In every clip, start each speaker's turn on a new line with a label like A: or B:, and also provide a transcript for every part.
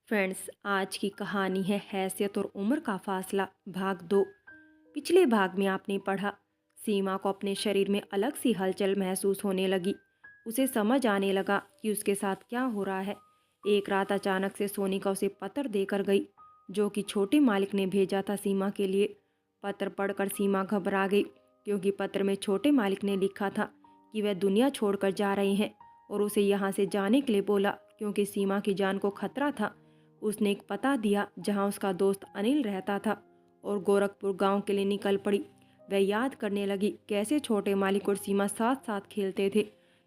A: Friends, आज की कहानी है हैसियत और उम्र का फासला भाग 2। पिछले भाग में आपने पढ़ा, सीमा को अपने शरीर में अलग सी हलचल महसूस होने लगी। उसे समझ आने लगा कि उसके साथ क्या हो रहा है। एक रात अचानक से सोनिका उसे पत्र देकर गई, जो कि छोटे मालिक ने भेजा था सीमा के लिए। पत्र पढ़कर सीमा घबरा गई, क्योंकि पत्र में छोटे मालिक ने लिखा था कि वह दुनिया छोड़कर जा रहे हैं और उसे यहाँ से जाने के लिए बोला, क्योंकि सीमा की जान को खतरा था। उसने एक पता दिया जहां उसका दोस्त अनिल रहता था और गोरखपुर गांव के लिए निकल पड़ी। वह याद करने लगी कैसे छोटे मालिक और सीमा साथ साथ खेलते थे।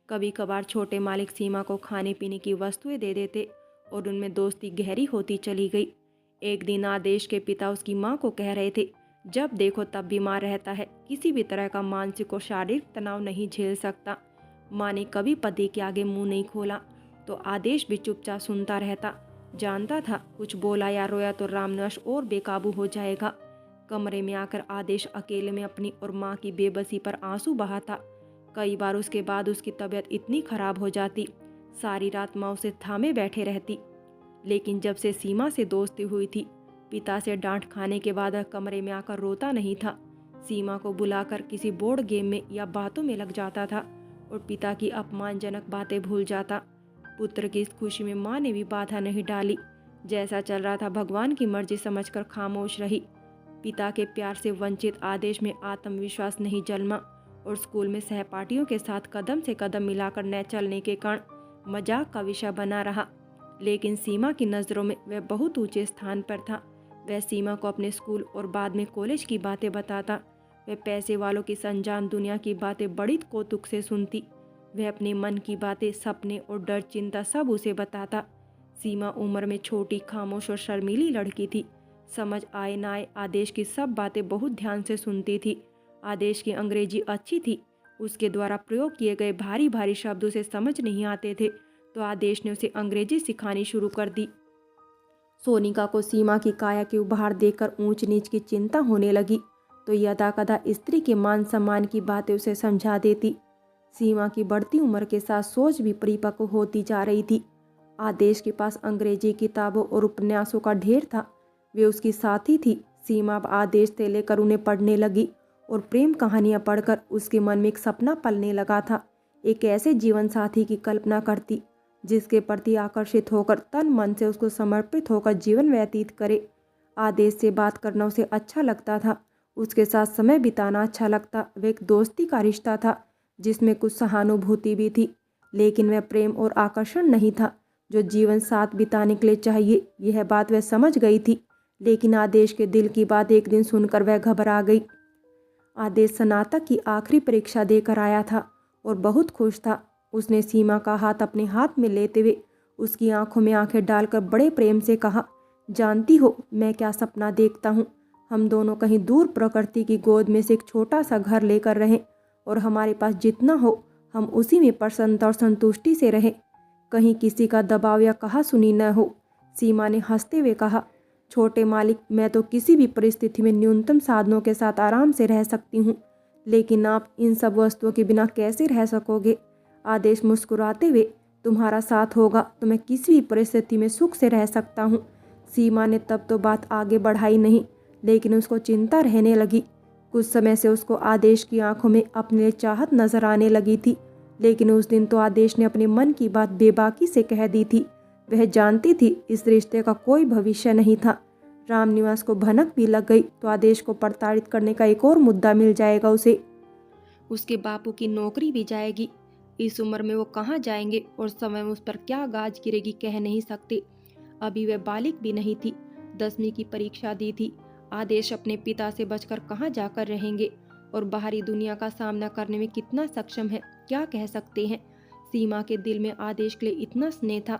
A: कभी कभार छोटे मालिक सीमा को खाने पीने की वस्तुएं दे देते और उनमें दोस्ती गहरी होती चली गई। एक दिन आदेश के पिता उसकी माँ को कह रहे थे, जब देखो तब बीमार रहता है, किसी भी तरह का मानसिक और शारीरिक तनाव नहीं झेल सकता। माँ ने कभी पति के आगे मुंह नहीं खोला, तो आदेश भी चुपचाप सुनता रहता। जानता था कुछ बोला या रोया तो रामनिवास और बेकाबू हो जाएगा। कमरे में आकर आदेश अकेले में अपनी और माँ की बेबसी पर आंसू बहाता। कई बार उसके बाद उसकी तबीयत इतनी खराब हो जाती, सारी रात माँ उसे थामे बैठे रहती। लेकिन जब से सीमा से दोस्ती हुई थी, पिता से डांट खाने के बाद वह कमरे में आकर रोता नहीं था। सीमा को बुलाकर किसी बोर्ड गेम में या बातों में लग जाता था और पिता की अपमानजनक बातें भूल जाता। पुत्र की इस खुशी में माँ ने भी बाधा नहीं डाली। जैसा चल रहा था भगवान की मर्जी समझकर खामोश रही। पिता के प्यार से वंचित आदेश में आत्मविश्वास नहीं जन्मा और स्कूल में सहपाठियों के साथ कदम से कदम मिलाकर न चलने के कारण मजाक का विषय बना रहा। लेकिन सीमा की नज़रों में वह बहुत ऊंचे स्थान पर था। वह सीमा को अपने स्कूल और बाद में कॉलेज की बातें बताता। वह पैसे वालों की संजान दुनिया की बातें बड़ी कौतुक से सुनती। वह अपने मन की बातें, सपने और डर चिंता सब उसे बताता। सीमा उम्र में छोटी, खामोश और शर्मीली लड़की थी। समझ आए ना आए आदेश की सब बातें बहुत ध्यान से सुनती थी। आदेश की अंग्रेजी अच्छी थी। उसके द्वारा प्रयोग किए गए भारी भारी शब्द उसे समझ नहीं आते थे, तो आदेश ने उसे अंग्रेजी सिखानी शुरू कर दी। सोनिका को सीमा की काया के उभार देखकर ऊंच नीच की चिंता होने लगी, तो यदा कदा स्त्री के मान सम्मान की बातें उसे समझा देती। सीमा की बढ़ती उम्र के साथ सोच भी परिपक्व होती जा रही थी। आदेश के पास अंग्रेजी किताबों और उपन्यासों का ढेर था। वे उसकी साथी थी। सीमा अब आदेश से लेकर उन्हें पढ़ने लगी और प्रेम कहानियां पढ़कर उसके मन में एक सपना पलने लगा था। एक ऐसे जीवन साथी की कल्पना करती, जिसके प्रति आकर्षित होकर तन मन से उसको समर्पित होकर जीवन व्यतीत करे। आदेश से बात करना उसे अच्छा लगता था। उसके साथ समय बिताना अच्छा लगता। वे एक दोस्ती का रिश्ता था, जिसमें कुछ सहानुभूति भी थी, लेकिन वह प्रेम और आकर्षण नहीं था जो जीवन साथ बिताने के लिए चाहिए। यह बात वह समझ गई थी, लेकिन आदेश के दिल की बात एक दिन सुनकर वह घबरा गई। आदेश स्नातक की आखिरी परीक्षा देकर आया था और बहुत खुश था। उसने सीमा का हाथ अपने हाथ में लेते हुए उसकी आंखों में आंखें डालकर बड़े प्रेम से कहा, जानती हो मैं क्या सपना देखता हूँ? हम दोनों कहीं दूर प्रकृति की गोद में से एक छोटा सा घर लेकर रहें और हमारे पास जितना हो हम उसी में प्रसन्नता और संतुष्टि से रहें। कहीं किसी का दबाव या कहा सुनी न हो। सीमा ने हंसते हुए कहा, छोटे मालिक, मैं तो किसी भी परिस्थिति में न्यूनतम साधनों के साथ आराम से रह सकती हूँ, लेकिन आप इन सब वस्तुओं के बिना कैसे रह सकोगे? आदेश मुस्कुराते हुए, तुम्हारा साथ होगा तो मैं किसी भी परिस्थिति में सुख से रह सकता हूँ। सीमा ने तब तो बात आगे बढ़ाई नहीं, लेकिन उसको चिंता रहने लगी। कुछ समय से उसको आदेश की आंखों में अपने लिए चाहत नजर आने लगी थी, लेकिन उस दिन तो आदेश ने अपने मन की बात बेबाकी से कह दी थी। वह जानती थी इस रिश्ते का कोई भविष्य नहीं था। रामनिवास को भनक भी लग गई तो आदेश को प्रताड़ित करने का एक और मुद्दा मिल जाएगा उसे। उसके बापू की नौकरी भी जाएगी। इस उम्र में वो कहाँ जाएंगे और समय में उस पर क्या गाज गिरेगी कह नहीं सकते। अभी वह बालिक भी नहीं थी। 10वीं की परीक्षा दी थी। आदेश अपने पिता से बचकर कहाँ जाकर रहेंगे और बाहरी दुनिया का सामना करने में कितना सक्षम है, क्या कह सकते हैं। सीमा के दिल में आदेश के लिए इतना स्नेह था।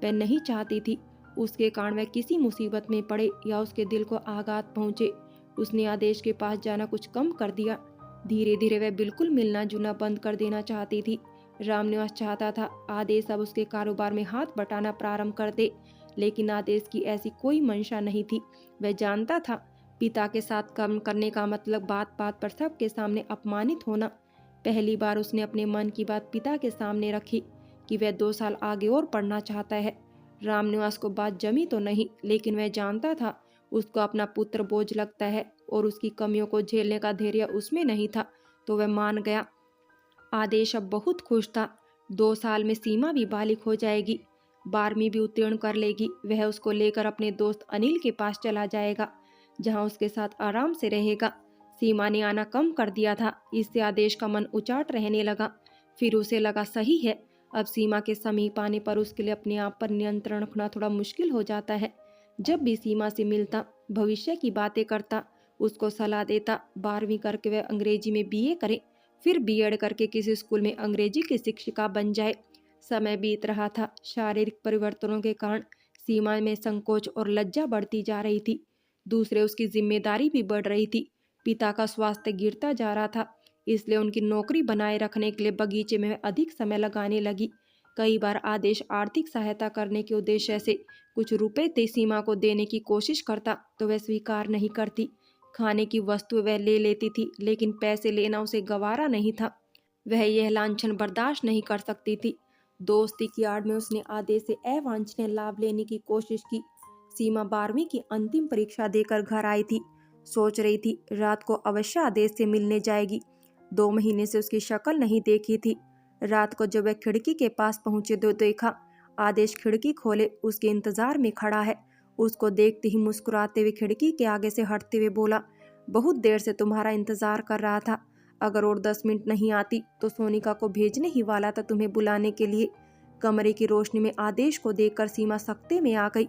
A: वह नहीं चाहती थी उसके कारण वह किसी मुसीबत में पड़े या उसके दिल को आघात पहुंचे। उसने आदेश के पास जाना कुछ कम कर दिया। धीरे धीरे वह बिल्कुल मिलना जुलना बंद कर देना चाहती थी। रामनिवास चाहता था आदेश अब उसके कारोबार में हाथ बटाना प्रारंभ कर दे, लेकिन आदेश की ऐसी कोई मंशा नहीं थी। वह जानता था पिता के साथ काम करने का मतलब बात बात पर सबके सामने अपमानित होना। पहली बार उसने अपने मन की बात पिता के सामने रखी कि वह 2 साल आगे और पढ़ना चाहता है। रामनिवास को बात जमी तो नहीं, लेकिन वह जानता था उसको अपना पुत्र बोझ लगता है और उसकी कमियों को झेलने का धैर्य उसमें नहीं था, तो वह मान गया। आदेश अब बहुत खुश था। 2 साल में सीमा भी बालिग हो जाएगी, 12वीं भी उत्तीर्ण कर लेगी। वह उसको लेकर अपने दोस्त अनिल के पास चला जाएगा, जहां उसके साथ आराम से रहेगा। सीमा ने आना कम कर दिया था, इससे आदेश का मन उचाट रहने लगा। फिर उसे लगा सही है, अब सीमा के समीप आने पर उसके लिए अपने आप पर नियंत्रण रखना थोड़ा मुश्किल हो जाता है। जब भी सीमा से मिलता, भविष्य की बातें करता, उसको सलाह देता 12वीं करके वह अंग्रेजी में बीए करे, फिर बीएड करके किसी स्कूल में अंग्रेजी की शिक्षिका बन जाए। समय बीत रहा था। शारीरिक परिवर्तनों के कारण सीमा में संकोच और लज्जा बढ़ती जा रही थी। दूसरे उसकी जिम्मेदारी भी बढ़ रही थी। पिता का स्वास्थ्य गिरता जा रहा था, इसलिए उनकी नौकरी बनाए रखने के लिए बगीचे में अधिक समय लगाने लगी। कई बार आदेश आर्थिक सहायता करने के उद्देश्य से कुछ रुपए सीमा को देने की कोशिश करता, तो वह स्वीकार नहीं करती। खाने की वस्तु वह ले लेती थी, लेकिन पैसे लेना उसे गवारा नहीं था। वह यह लांछन बर्दाश्त नहीं कर सकती थी। दोस्ती की आड़ में उसने आदेश से अवांछनीय लाभ लेने की कोशिश की। सीमा 12वीं की अंतिम परीक्षा देकर घर आई थी। सोच रही थी रात को अवश्य आदेश से मिलने जाएगी। 2 महीने से उसकी शक्ल नहीं देखी थी। रात को जब वह खिड़की के पास पहुंचे तो देखा आदेश खिड़की खोले उसके इंतजार में खड़ा है। उसको देखते ही मुस्कुराते हुए खिड़की के आगे से हटते हुए बोला, बहुत देर से तुम्हारा इंतजार कर रहा था। अगर और 10 मिनट नहीं आती तो सोनिका को भेजने ही वाला था तुम्हें बुलाने के लिए। कमरे की रोशनी में आदेश को देखकर सीमा सख्ते में आ गई।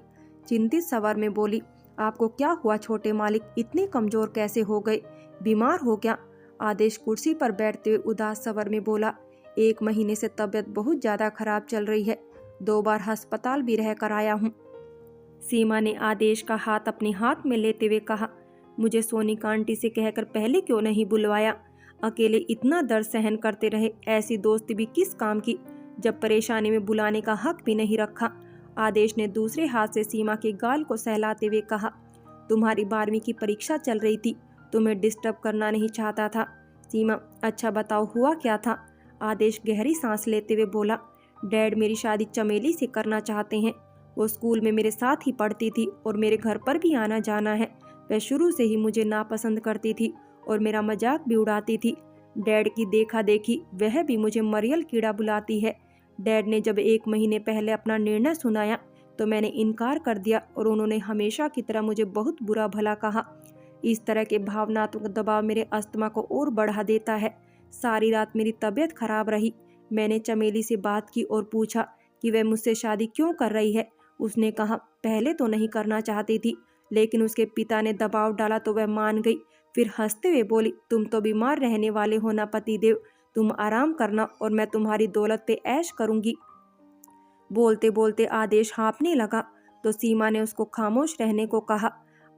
A: चिंतित स्वर में बोली, आपको क्या हुआ छोटे मालिक, इतने कमजोर कैसे हो गए, बीमार हो क्या? आदेश कुर्सी पर बैठते हुए उदास स्वर में बोला, 1 महीने से तबीयत बहुत ज्यादा खराब चल रही है, 2 बार अस्पताल भी रह कर आया हूँ। सीमा ने आदेश का हाथ अपने हाथ में लेते हुए कहा, मुझे सोनिका आंटी से कहकर पहले क्यों नहीं बुलवाया? अकेले इतना दर्द सहन करते रहे, ऐसी दोस्ती भी किस काम की जब परेशानी में बुलाने का हक भी नहीं रखा। आदेश ने दूसरे हाथ से सीमा के गाल को सहलाते हुए कहा, तुम्हारी 12वीं की परीक्षा चल रही थी, तुम्हें डिस्टर्ब करना नहीं चाहता था। सीमा, अच्छा बताओ हुआ क्या था? आदेश गहरी सांस लेते हुए बोला, डैड मेरी शादी चमेली से करना चाहते हैं। वो स्कूल में मेरे साथ ही पढ़ती थी और मेरे घर पर भी आना जाना है। वह शुरू से ही मुझे नापसंद करती थी और मेरा मजाक भी उड़ाती थी। डैड की देखा देखी वह भी मुझे मरियल कीड़ा बुलाती है। डैड ने जब 1 महीने पहले अपना निर्णय सुनाया तो मैंने इनकार कर दिया और उन्होंने हमेशा की तरह मुझे बहुत बुरा भला कहा। इस तरह के भावनात्मक दबाव मेरे अस्थमा को और बढ़ा देता है। सारी रात मेरी तबीयत खराब रही। मैंने चमेली से बात की और पूछा कि वह मुझसे शादी क्यों कर रही है। उसने कहा पहले तो नहीं करना चाहती थी, लेकिन उसके पिता ने दबाव डाला तो वह मान गई। फिर हंसते हुए बोली, तुम तो बीमार रहने वाले हो ना पतिदेव, तुम आराम करना और मैं तुम्हारी दौलत पे ऐश करूंगी। बोलते बोलते आदेश हाँफने लगा तो सीमा ने उसको खामोश रहने को कहा।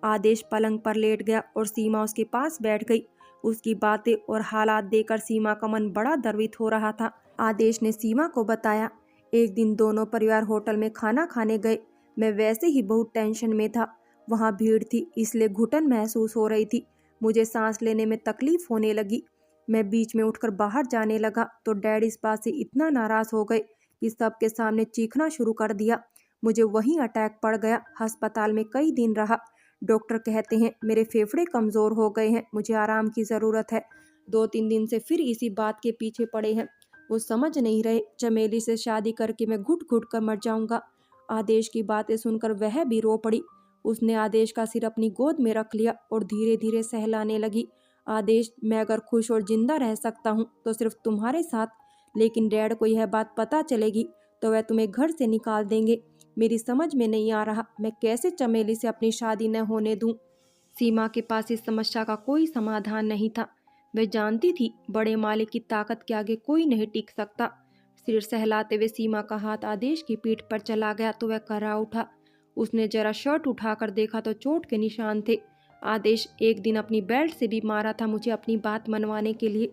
A: आदेश पलंग पर लेट गया और सीमा उसके पास बैठ गई। उसकी बातें और हालात देखकर सीमा का मन बड़ा द्रवित हो रहा था। आदेश ने सीमा को बताया, एक दिन दोनों परिवार होटल में खाना खाने गए। मैं वैसे ही बहुत टेंशन में था, वहाँ भीड़ थी इसलिए घुटन महसूस हो रही थी। मुझे सांस लेने में तकलीफ होने लगी। मैं बीच में उठकर बाहर जाने लगा तो डैड इस बात से इतना नाराज हो गए कि सबके सामने चीखना शुरू कर दिया। मुझे वहीं अटैक पड़ गया। अस्पताल में कई दिन रहा। डॉक्टर कहते हैं मेरे फेफड़े कमज़ोर हो गए हैं, मुझे आराम की ज़रूरत है। 2-3 दिन से फिर इसी बात के पीछे पड़े हैं। वो समझ नहीं रहे चमेली से शादी करके मैं घुट घुट कर मर जाऊंगा। आदेश की बातें सुनकर वह भी रो पड़ी। उसने आदेश का सिर अपनी गोद में रख लिया और धीरे धीरे सहलाने लगी। आदेश, मैं अगर खुश और जिंदा रह सकता हूँ तो सिर्फ तुम्हारे साथ, लेकिन डैड को यह बात पता चलेगी तो वह तुम्हें घर से निकाल देंगे। मेरी समझ में नहीं आ रहा मैं कैसे चमेली से अपनी शादी न होने दूं। सीमा के पास इस समस्या का कोई समाधान नहीं था। वह जानती थी बड़े मालिक की ताकत के आगे कोई नहीं टिक सकता। सिर सहलाते हुए सीमा का हाथ आदेश की पीठ पर चला गया तो वह कर्रा उठा। उसने जरा शर्ट उठाकर देखा तो चोट के निशान थे। आदेश, एक दिन अपनी बेल्ट से भी मारा था मुझे अपनी बात मनवाने के लिए।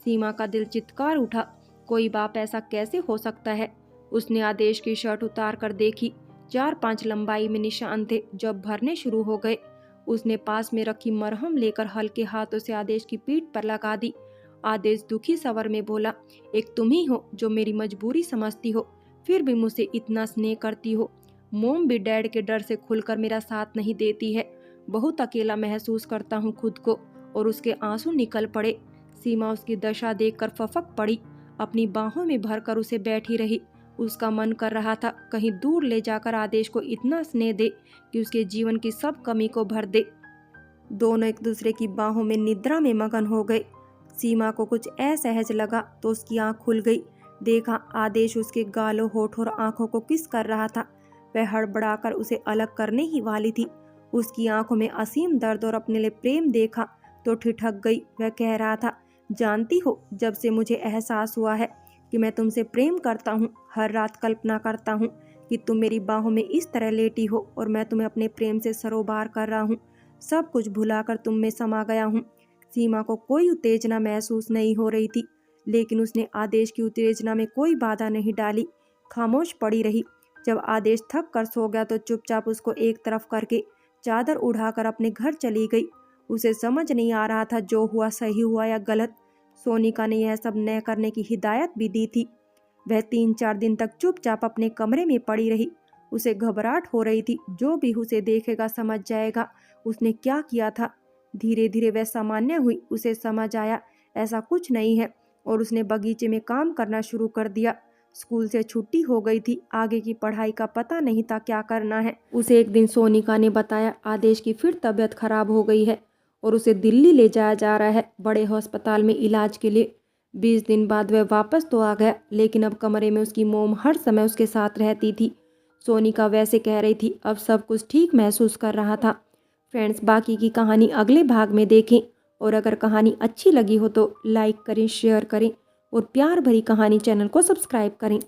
A: सीमा का दिल चित्कार उठा, कोई बाप ऐसा कैसे हो सकता है। उसने आदेश की शर्ट उतार कर देखी। 4-5 लंबाई में निशान थे जब भरने शुरू हो गए। उसने पास में रखी मरहम लेकर हल्के हाथों से आदेश की पीठ पर लगा दी। आदेश दुखी स्वर में बोला, एक तुम ही हो जो मेरी मजबूरी समझती हो, फिर भी मुझसे इतना स्नेह करती हो। मोम भी डैड के डर से खुलकर मेरा साथ नहीं देती है। बहुत अकेला महसूस करता हूँ खुद को। और उसके आंसू निकल पड़े। सीमा उसकी दशा देखकर फफक पड़ी। अपनी बाहों में भरकर उसे बैठी रही। उसका मन कर रहा था कहीं दूर ले जाकर आदेश को इतना स्नेह दे कि उसके जीवन की सब कमी को भर दे। दोनों एक दूसरे की बाहों में निद्रा में मगन हो गए। सीमा को कुछ असहज लगा तो उसकी आंख खुल गई। देखा आदेश उसके गालों, होठ और आंखों को किस कर रहा था। वह हड़बड़ाकर उसे अलग करने ही वाली थी। उसकी आंखों में असीम दर्द और अपने लिए प्रेम देखा तो ठिठक गई। वह कह रहा था, जानती हो, जब से मुझे एहसास हुआ है कि मैं तुमसे प्रेम करता हूँ, हर रात कल्पना करता हूँ कि तुम मेरी बाहों में इस तरह लेटी हो और मैं तुम्हें अपने प्रेम से सरोबार कर रहा हूँ। सब कुछ भुलाकर तुम में समा गया हूँ। सीमा को कोई उत्तेजना महसूस नहीं हो रही थी, लेकिन उसने आदेश की उत्तेजना में कोई बाधा नहीं डाली। खामोश पड़ी रही। जब आदेश थक कर सो गया तो चुपचाप उसको एक तरफ करके चादर उड़ाकर अपने घर चली गई। उसे समझ नहीं आ रहा था जो हुआ सही हुआ या गलत। सोनिका ने यह सब न करने की हिदायत भी दी थी। वह 3-4 दिन तक चुपचाप अपने कमरे में पड़ी रही। उसे घबराहट हो रही थी, जो भी उसे देखेगा समझ जाएगा उसने क्या किया था। धीरे धीरे वह सामान्य हुई। उसे समझ आया ऐसा कुछ नहीं है और उसने बगीचे में काम करना शुरू कर दिया। स्कूल से छुट्टी हो गई थी। आगे की पढ़ाई का पता नहीं था क्या करना है। उसे एक दिन सोनिका ने बताया आदेश की फिर तबीयत खराब हो गई है और उसे दिल्ली ले जाया जा रहा है बड़े अस्पताल में इलाज के लिए। 20 दिन बाद वह वापस तो आ गया, लेकिन अब कमरे में उसकी मोम हर समय उसके साथ रहती थी। सोनिका वैसे कह रही थी, अब सब कुछ ठीक महसूस कर रहा था। फ्रेंड्स, बाकी की कहानी अगले भाग में देखें। और अगर कहानी अच्छी लगी हो तो लाइक करें, शेयर करें और प्यार भरी कहानी चैनल को सब्सक्राइब करें।